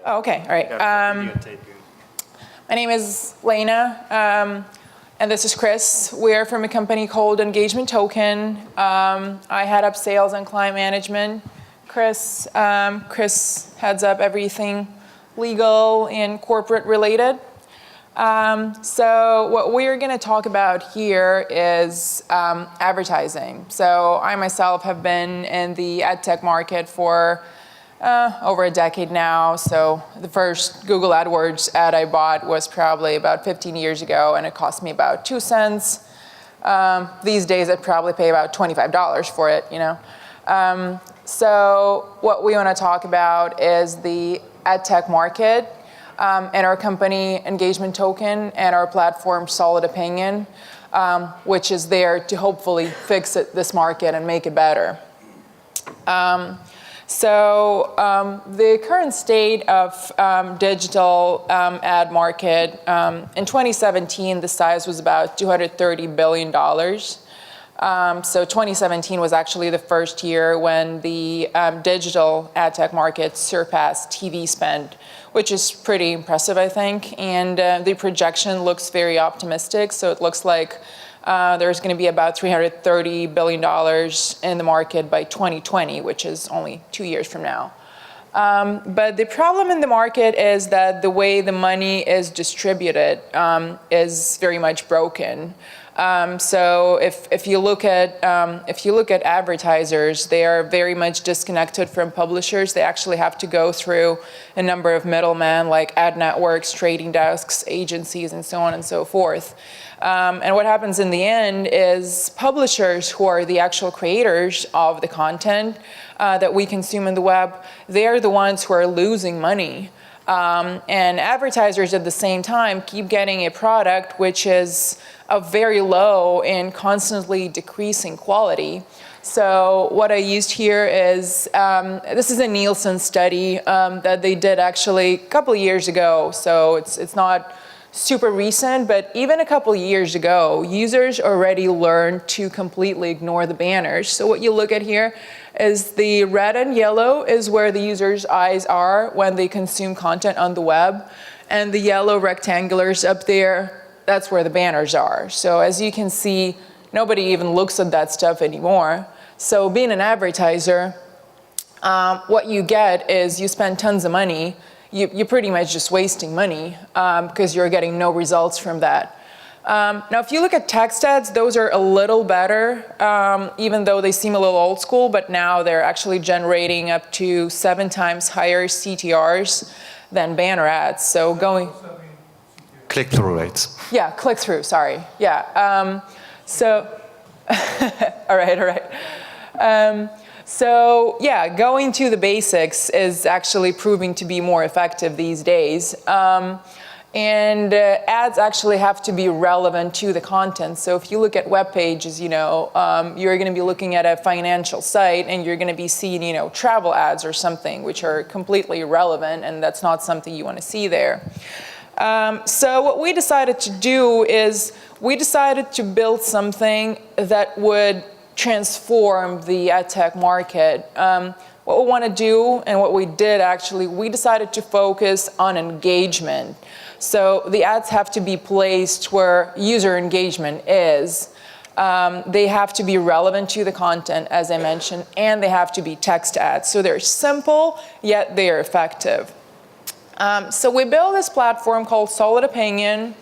Oh, okay, all right. My name is Elena, and this is Chris. We're from a company called Engagement Token. I head up sales and client management. Chris heads up everything legal and corporate related. So what we're going to talk about here is advertising. So I myself have been in the Edtech market for over a decade now. So the first Google AdWords ad I bought was probably about 15 years ago, and it cost me about 2 cents. These days I'd probably pay about $25 for it, you know. So what we want to talk about is the Edtech market, and our company Engagement Token and our platform Solid Opinion, which is there to hopefully fix this market and make it better. The current state of digital ad market, in 2017, the size was about $230 billion. So 2017 was actually the first year when the digital ad tech market surpassed TV spend, which is pretty impressive, I think. And the projection looks very optimistic. So it looks like there's going to be about $330 billion in the market by 2020, which is only 2 years from now. But the problem in the market is that the way the money is distributed is very much broken. So if you look at advertisers, they are very much disconnected from publishers. They actually have to go through a number of middlemen like ad networks, trading desks, agencies, and so on and so forth. And what happens in the end is publishers, who are the actual creators of the content that we consume in the web, they are the ones who are losing money. And advertisers at the same time keep getting a product which is of very low and constantly decreasing quality. So what I used here is, this is a Nielsen study that they did actually a couple of years ago. So it's not super recent, but even a couple of years ago, users already learned to completely ignore the banners. So what you look at here is the red and yellow is where the user's eyes are when they consume content on the web. And the yellow rectangulars up there, that's where the banners are. So as you can see, nobody even looks at that stuff anymore. So being an advertiser, what you get is you spend tons of money. You're pretty much just wasting money because you're getting no results from that. Now, if you look at text ads, those are a little better, even though they seem a little old school, but now they're actually generating up to 7 times higher CTRs than banner ads. So going... Click-through rates. Yeah, click-through, sorry. Yeah. All right. So yeah, going to the basics is actually proving to be more effective these days. And ads actually have to be relevant to the content. So if you look at web pages, you know, you're going to be looking at a financial site and you're going to be seeing, you know, travel ads or something which are completely irrelevant, and that's not something you want to see there. So what we decided to do is we decided to build something that would transform the edtech market. What we want to do, and what we did actually, we decided to focus on engagement. So the ads have to be placed where user engagement is. They have to be relevant to the content, as I mentioned, and they have to be text ads. So they're simple, yet they are effective. So we built this platform called Solid Opinion,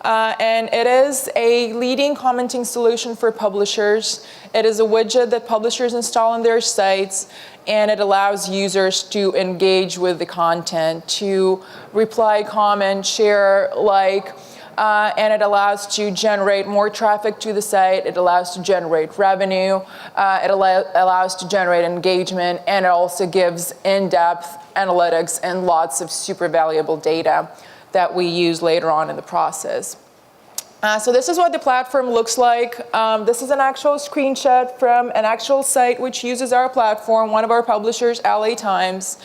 and it is a leading commenting solution for publishers. It is a widget that publishers install on their sites, and it allows users to engage with the content, to reply, comment, share, like, and it allows to generate more traffic to the site. It allows to generate revenue. It allows to generate engagement, and it also gives in-depth analytics and lots of super valuable data that we use later on in the process. So this is what the platform looks like. This is an actual screenshot from an actual site which uses our platform, one of our publishers, LA Times.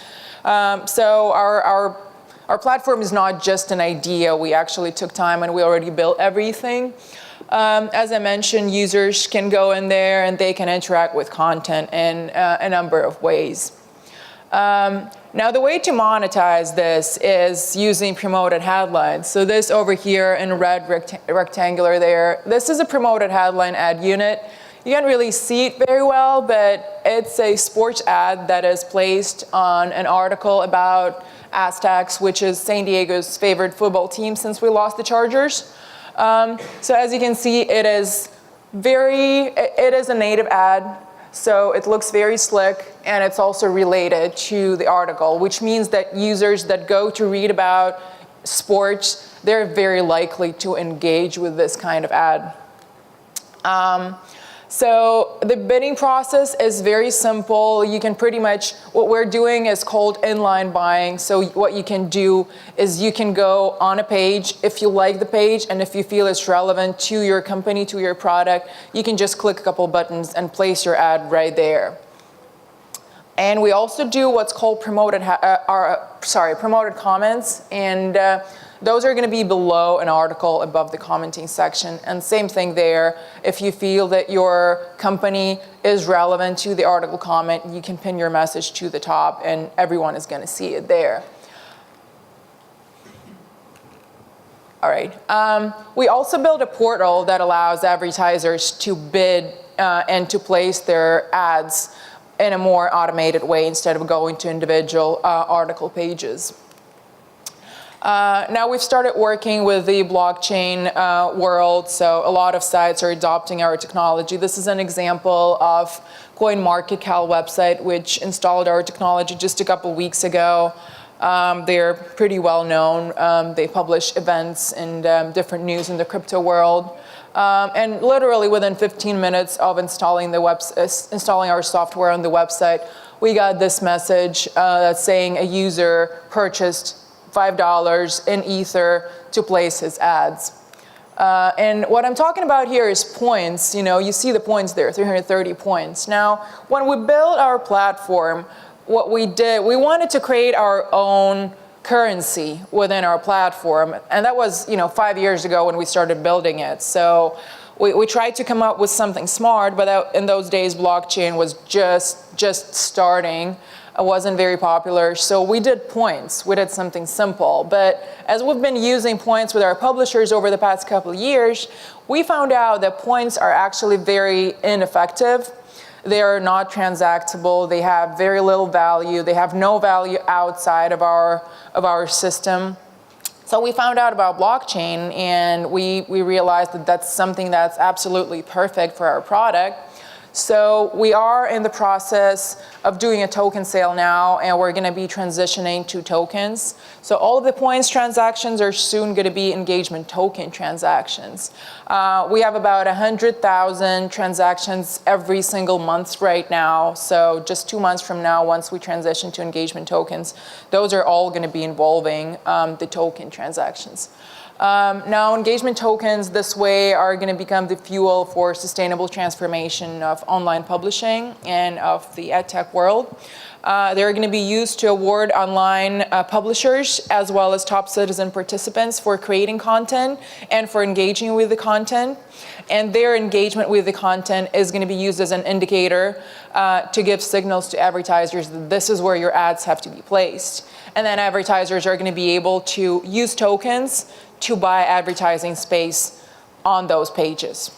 So our platform is not just an idea. We actually took time and we already built everything. As I mentioned, users can go in there and they can interact with content in a number of ways. Now, the way to monetize this is using promoted headlines. So this over here in red rectangular there, this is a promoted headline ad unit. You can't really see it very well, but it's a sports ad that is placed on an article about Aztecs, which is San Diego's favorite football team since we lost the Chargers. So as you can see, it is a native ad. So it looks very slick, and it's also related to the article, which means that users that go to read about sports, they're very likely to engage with this kind of ad. So the bidding process is very simple. You can pretty much, what we're doing is called inline buying. So what you can do is you can go on a page, if you like the page and if you feel it's relevant to your company, to your product, you can just click a couple buttons and place your ad right there. And we also do what's called promoted comments, and those are going to be below an article above the commenting section. And same thing there. If you feel that your company is relevant to the article comment, you can pin your message to the top and everyone is going to see it there. All right. We also built a portal that allows advertisers to bid and to place their ads in a more automated way instead of going to individual article pages. Now we've started working with the blockchain world, so a lot of sites are adopting our technology. This is an example of CoinMarketCal website, which installed our technology just a couple weeks ago. They're pretty well known. They publish events and different news in the crypto world. And literally within 15 minutes of installing our software on the website, we got this message that's saying a user purchased $5 in Ether to place his ads. And what I'm talking about here is points. You know, you see the points there, 330 points. Now, when we built our platform, what we did, we wanted to create our own currency within our platform. And that was, 5 years ago when we started building it. So we tried to come up with something smart, but in those days, blockchain was just starting. It wasn't very popular, so we did points. We did something simple. But as we've been using points with our publishers over the past couple of years, we found out that points are actually very ineffective. They are not transactable. They have very little value. They have no value outside of our system. So we found out about blockchain, and we realized that that's something that's absolutely perfect for our product. So we are in the process of doing a token sale now, and we're going to be transitioning to tokens. So all of the points transactions are soon going to be engagement token transactions. We have about 100,000 transactions every single month right now. So just 2 months from now, once we transition to engagement tokens, those are all going to be involving the token transactions. Now, engagement tokens this way are going to become the fuel for sustainable transformation of online publishing and of the edtech world. They're going to be used to award online publishers as well as top citizen participants for creating content and for engaging with the content. And their engagement with the content is going to be used as an indicator to give signals to advertisers that this is where your ads have to be placed. And then advertisers are going to be able to use tokens to buy advertising space on those pages.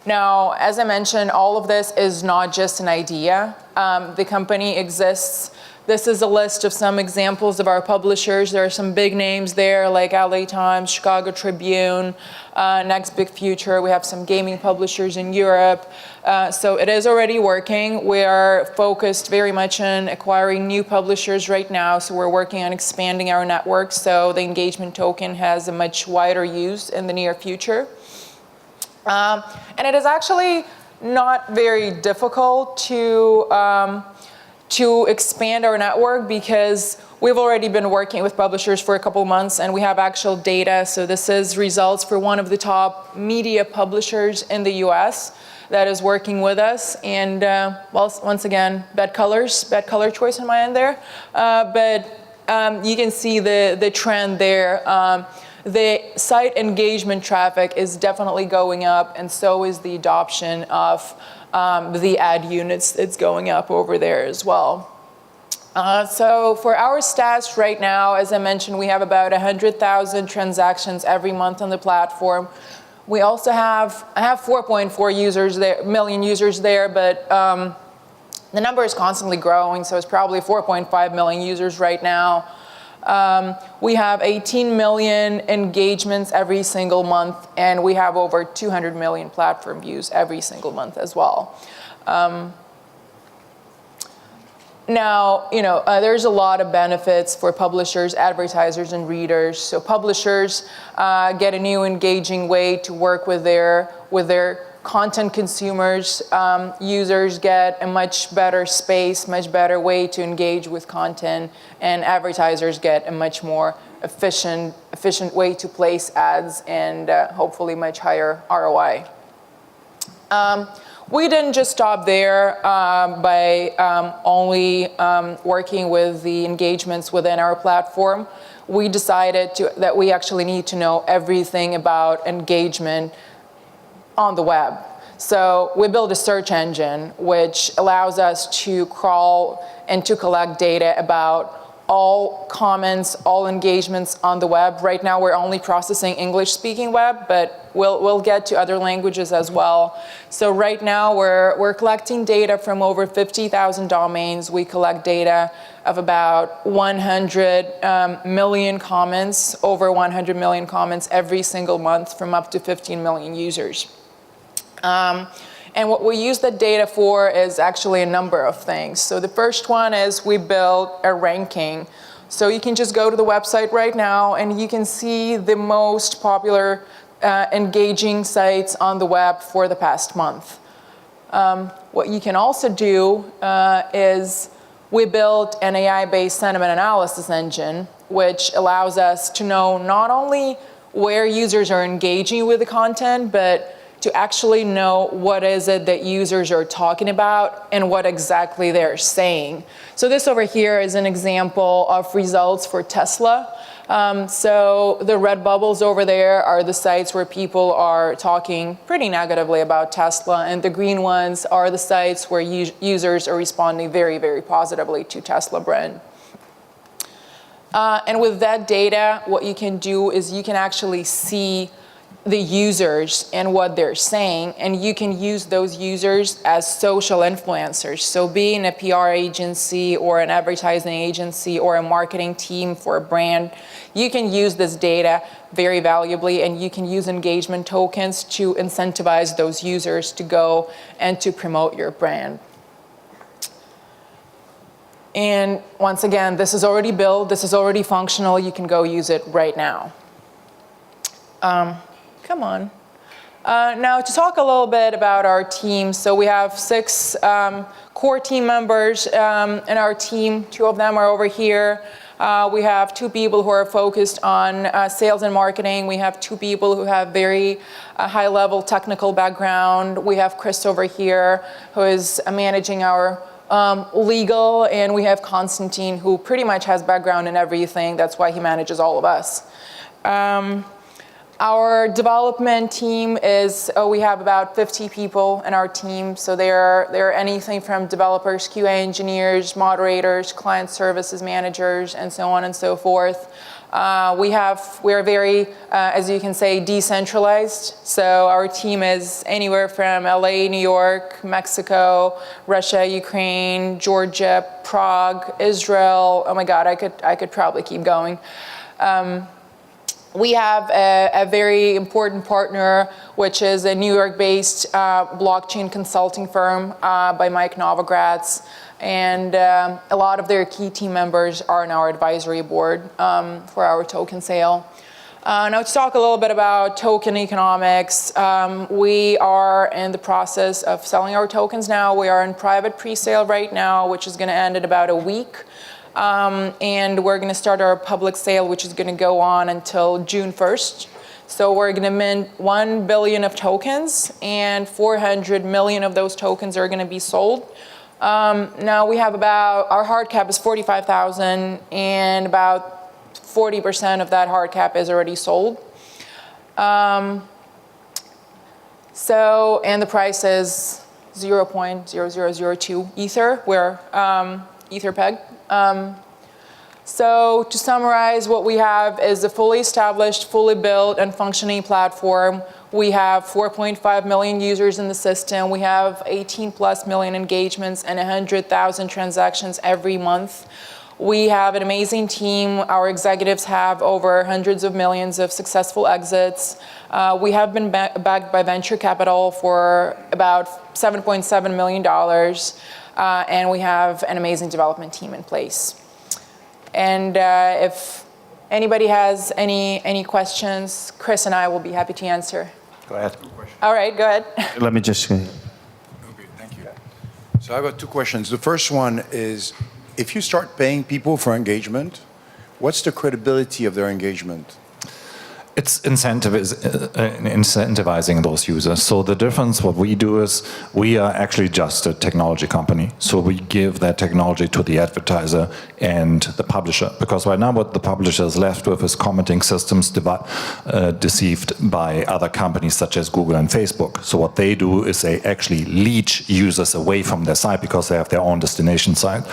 Now, as I mentioned, all of this is not just an idea. The company exists. This is a list of some examples of our publishers. There are some big names there like LA Times, Chicago Tribune, Next Big Future. We have some gaming publishers in Europe. So it is already working. We are focused very much on acquiring new publishers right now. So we're working on expanding our network so the engagement token has a much wider use in the near future. And it is actually not very difficult to expand our network because we've already been working with publishers for a couple months and we have actual data. So this is results for one of the top media publishers in the US that is working with us. And well, once again, bad color choice on my end there. But you can see the trend there. The site engagement traffic is definitely going up, and so is the adoption of the ad units. It's going up over there as well. So for our stats right now, as I mentioned, we have about 100,000 transactions every month on the platform. We also I have 4.4 million users there, but the number is constantly growing, so it's probably 4.5 million users right now. We have 18 million engagements every single month, and we have over 200 million platform views every single month as well. Now, there's a lot of benefits for publishers, advertisers, and readers. So publishers get a new engaging way to work with their content consumers. Users get a much better space, much better way to engage with content, and advertisers get a much more efficient way to place ads and hopefully much higher ROI. We didn't just stop there by only working with the engagements within our platform. We decided that we actually need to know everything about engagement on the web. So we built a search engine which allows us to crawl and to collect data about all comments, all engagements on the web. Right now we're only processing English-speaking web, but we'll get to other languages as well. So right now we're collecting data from over 50,000 domains. We collect data of about 100 million comments, over 100 million comments every single month from up to 15 million users. And what we use that data for is actually a number of things. So the first one is we built a ranking. So you can just go to the website right now and you can see the most popular engaging sites on the web for the past month. What you can also do is we built an AI-based sentiment analysis engine, which allows us to know not only where users are engaging with the content, but to actually know what is it that users are talking about and what exactly they're saying. So this over here is an example of results for Tesla. So the red bubbles over there are the sites where people are talking pretty negatively about Tesla, and the green ones are the sites where users are responding very, very positively to Tesla brand. And with that data, what you can do is you can actually see the users and what they're saying, and you can use those users as social influencers. So being a PR agency or an advertising agency or a marketing team for a brand, you can use this data very valuably, and you can use engagement tokens to incentivize those users to go and to promote your brand. And once again, this is already built, this is already functional, you can go use it right now. Come on. Now to talk a little bit about our team. So we have 6 core team members in our team. 2 of them are over here. We have 2 people who are focused on sales and marketing. We have 2 people who have very high-level technical background. We have Chris over here who is managing our legal, and we have Konstantin who pretty much has background in everything. That's why he manages all of us. Our development team is, we have about 50 people in our team. So they're anything from developers, QA engineers, moderators, client services managers, and so on and so forth. We're very, as you can say, decentralized. So our team is anywhere from LA, New York, Mexico, Russia, Ukraine, Georgia, Prague, Israel. Oh my God, I could probably keep going. We have a very important partner, which is a New York-based blockchain consulting firm by Mike Novogratz. And a lot of their key team members are in our advisory board for our token sale. Now to talk a little bit about token economics, we are in the process of selling our tokens now. We are in private pre-sale right now, which is going to end in about a week. And we're going to start our public sale, which is going to go on until June 1st. So we're going to mint 1 billion of tokens, and 400 million of those tokens are going to be sold. Now we have our hard cap is 45,000, and about 40% of that hard cap is already sold. And the price is 0.0002 Ether, where Etherpeg. So to summarize, what we have is a fully established, fully built and functioning platform. We have 4.5 million users in the system. We have 18 plus million engagements and 100,000 transactions every month. We have an amazing team. Our executives have over hundreds of millions of successful exits. We have been backed by venture capital for about $7.7 million. And we have an amazing development team in place. And if anybody has any questions, Chris and I will be happy to answer. Go ahead. All right, go ahead. Let me just... Okay, thank you. So I've got two questions. The first one is, if you start paying people for engagement, what's the credibility of their engagement? It's incentivizing those users. So the difference, what we do is, we are actually just a technology company. So we give that technology to the advertiser and the publisher. Because right now what the publisher is left with is commenting systems deceived by other companies such as Google and Facebook. So what they do is they actually leech users away from their site because they have their own destination site.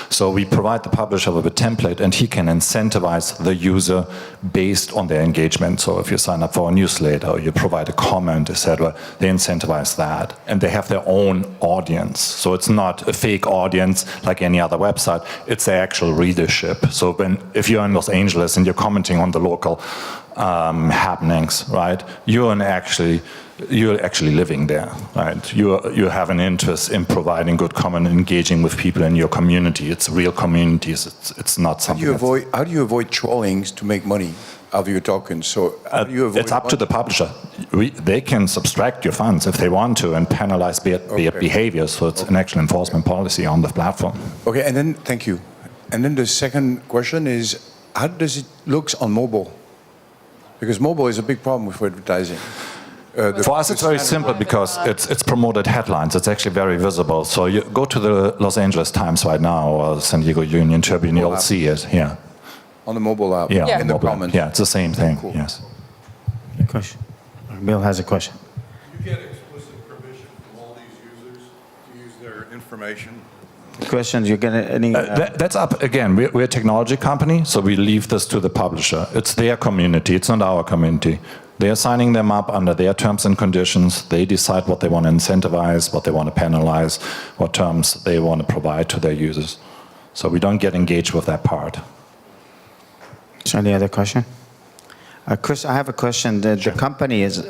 So we provide the publisher with a template and he can incentivize the user based on their engagement. So if you sign up for a newsletter or you provide a comment, etc., they incentivize that. And they have their own audience. So it's not a fake audience like any other website. It's their actual readership. So if you're in Los Angeles and you're commenting on the local happenings, right, you're actually living there, right? You have an interest in providing good comment, engaging with people in your community. It's real communities. It's not something. How do you avoid trollings to make money of your tokens? So how do you avoid it's up to the publisher. They can subtract your funds if they want to and penalize their behavior. So it's an actual enforcement policy on the platform. Okay, and then, thank you. And then the second question is, how does it look on mobile? Because mobile is a big problem with advertising. For us, it's very simple because it's promoted headlines. It's actually very visible. So you go to the Los Angeles Times right now or San Diego Union Tribune, you'll see it. Yeah. On the mobile app, yeah, in the comments. Yeah, it's the same thing. Cool. Yes. Question. Bill has a question. You get explicit permission from all these users to use their information? Questions, you get any... That's up, again, we're a technology company, so we leave this to the publisher. It's their community, it's not our community. They're signing them up under their terms and conditions. They decide what they want to incentivize, what they want to penalize, what terms they want to provide to their users. So we don't get engaged with that part. Is there any other question? Chris, I have a question. The company is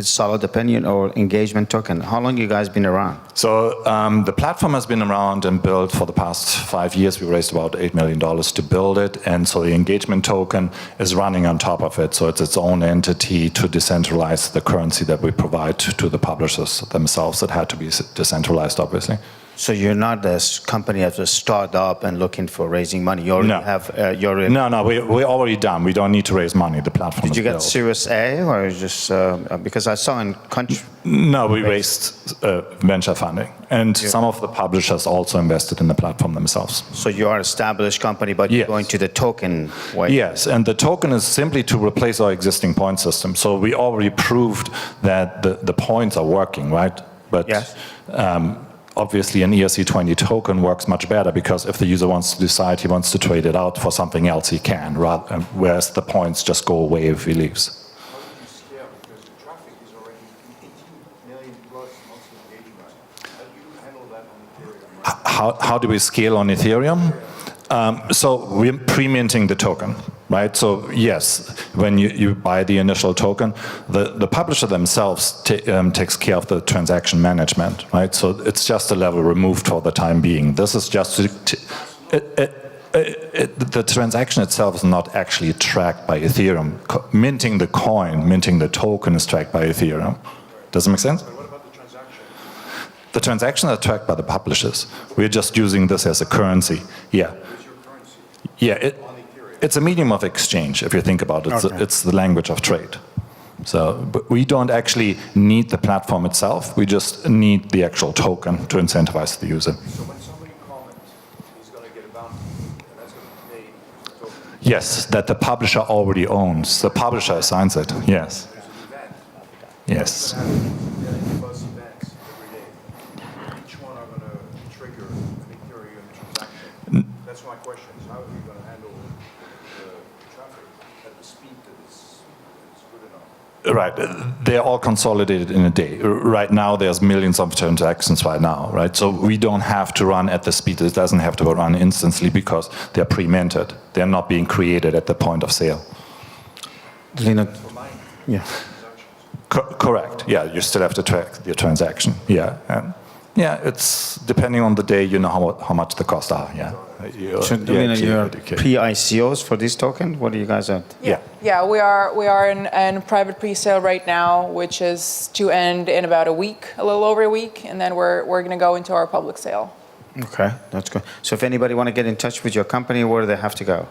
Solid Opinion or Engagement Token. How long you guys been around? So the platform has been around and built for the past 5 years. We raised about $8 million to build it. And so the engagement token is running on top of it. So it's its own entity to decentralize the currency that we provide to the publishers themselves. That had to be decentralized, obviously. So you're not a company that's a startup and looking for raising money. You already have your... No, we're already done. We don't need to raise money. The platform Did you get built. Series A or just... because I saw in country... No, we raised venture funding. And some of the publishers also invested in the platform themselves. So you are an established company, but you're going to the token way. Yes, and the token is simply to replace our existing point system. So we already proved that the points are working, right? But yes. Obviously an ERC20 token works much better because if the user wants to decide he wants to trade it out for something else, he can, whereas the points just go away if he leaves. How do you scale? Because the traffic is already 18 million plus monthly engagement. How do you handle that on Ethereum? How do we scale on Ethereum? So we're pre-minting the token, right? So yes, when you buy the initial token, the publisher themselves takes care of the transaction management, right? So it's just a level removed for the time being. This is just the transaction itself is not actually tracked by Ethereum. Minting the coin, minting the token is tracked by Ethereum. Does it make sense? What about the transaction? The transactions are tracked by the publishers. We're just using this as a currency. Yeah. Yeah, it's a medium of exchange, if you think about it. Okay. It's the language of trade. So but we don't actually need the platform itself. We just need the actual token to incentivize the user. So when somebody comments, he's going to get a bounty, and that's going to be paid token. Yes, that the publisher already owns. The publisher assigns it, yes. There's an event. Yes. Plus events every day. Each one are going to trigger an Ethereum transaction. how are we going to handle the traffic at the speed that it's good enough? Right, they're all consolidated in a day. Right now, there's millions of transactions right now, right? So we don't have to run at the speed. It doesn't have to run instantly because they're pre-minted. They're not being created at the point of sale. Elena, yeah. Correct. Yeah, you still have to track your transaction. Yeah, and yeah, it's depending on the day. You know how much the costs are. Yeah. So, Elena, you're pre-ICOs for this token? What do you guys at? Yeah, we are in private pre-sale right now, which is to end in about a week, a little over a week, and then we're going to go into our public sale. Okay, that's good. So if anybody want to get in touch with your company, where do they have to go?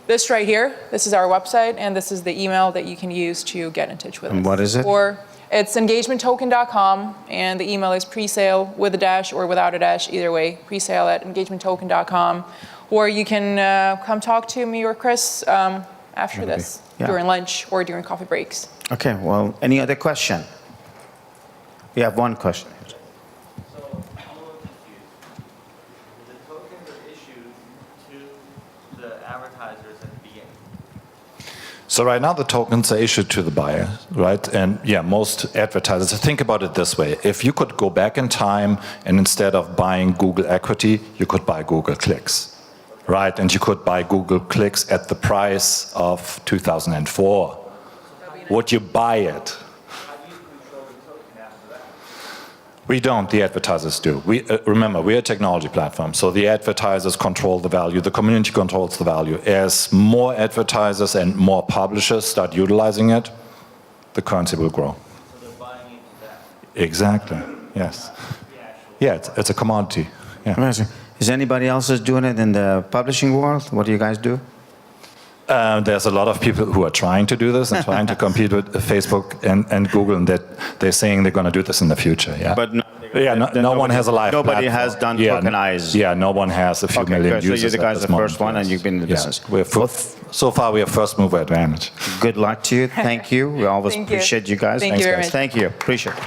This right here, this is our website, and this is the email that you can use to get in touch with us. And what is it? Or it's engagementtoken.com, and the email is presale with a dash or without a dash, either way, presale@engagementtoken.com. Or you can come talk to me or Chris after this, during lunch or during coffee breaks. Okay, well, any other question? We have one question. So I'm a little confused. The tokens are issued to the advertisers at the beginning. So right now the tokens are issued to the buyer, right? And yeah, most advertisers, think about it this way. If you could go back in time and instead of buying Google equity, you could buy Google clicks, right? And you could buy Google clicks at the price of 2004. Would you buy it? We don't, the advertisers do. We, remember, we're a technology platform, so the advertisers control the value, the community controls the value. As more advertisers and more publishers start utilizing it, the currency will grow. So they're buying into that. Exactly, yes. Yeah, it's a commodity. Yeah. Amazing. Is anybody else is doing it in the publishing world? What do you guys do? There's a lot of people who are trying to do this and trying to compete with Facebook and Google, and that they're saying they're going to do this in the future. Yeah, But no one has a live Nobody platform. has done Yeah, tonize. Yeah, no one has a few million good. So users. you're the guys at this the first moment, one, and yes. you've been in the business. So far, we have first mover advantage. Good luck to you. Thank you. We always Thank you. appreciate you guys. Thank you very guys. much. Thank you. Appreciate it.